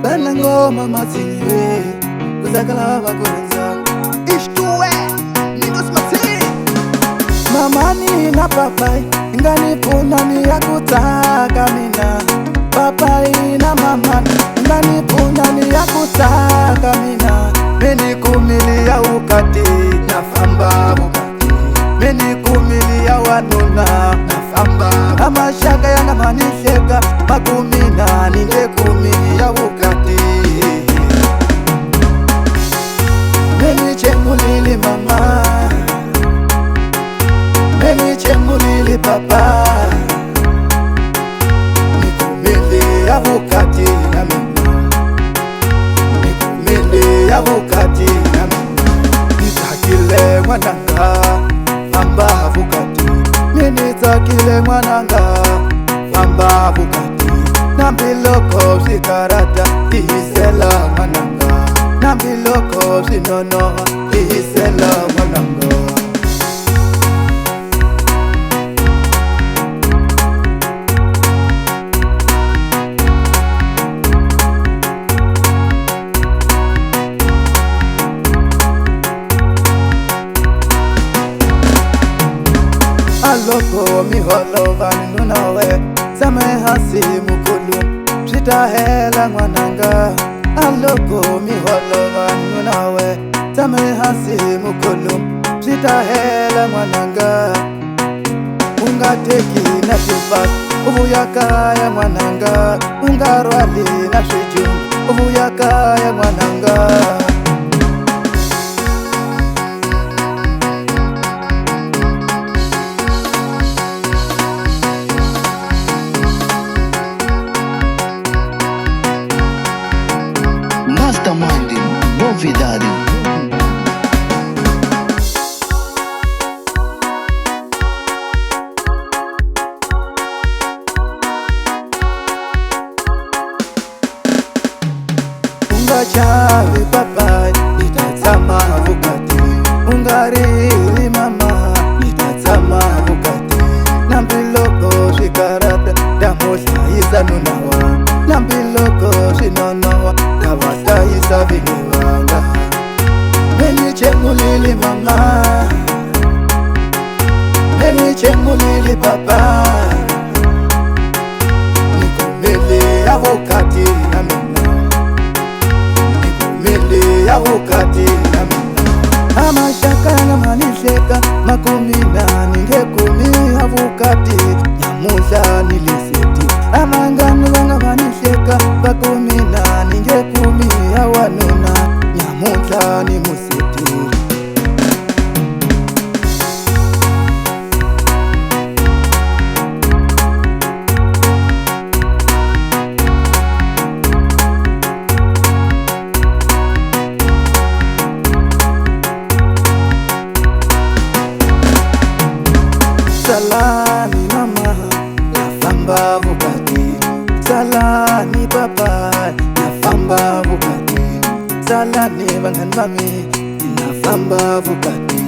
Bana ngoma matini kuzakala bakunza ishtuwe nigos matini mamani na papai ngani punani ya kutaka mina papai na mamani ngani punani ya kutaka mina meni kumili ya ukati na famba ukati meni kumili ya wanuna na famba kama shaka ya ngamanisheka makumina ninge kumili ya ukati meni chemulili mama meni chemulili papa nikumili ya ukati na mima nikumili ya ukati na mima nitakile mwananga amba vukati nitakile mwananga amba vukati nambiloko zikarata ihisela mwananga nambiloko zinono ihisela mwananga aloko miholo vaninu nawe zame hasi mukulu zitahela mwananga aloko miholo vaninu nawe zame hasi mukulu zitahela mwananga ungateki na tipak uvuyakaya mwananga ungarwali na shijum uvuyakaya mwananga Mastermind, novidade. Ungachawi papai, nitatama vukati ungarili mama, nitatama vukati nambiloko shikarata damosha izanunawa nambiloko shinonowa kawata isaviniwanga meni chemulili mama meni chemulili papa nikumili ya vukati na mina nikumili ya vukati na mina amashaka ngamanisheka makumina ningekumi ya vukati nyamusha niliseti amangani vangavanisheka vakumina ningekumi ya wanuna nyamusha ni museti salani mama nafamba vukati salani papa nafamba vukati salani vanghani vami nafamba vukati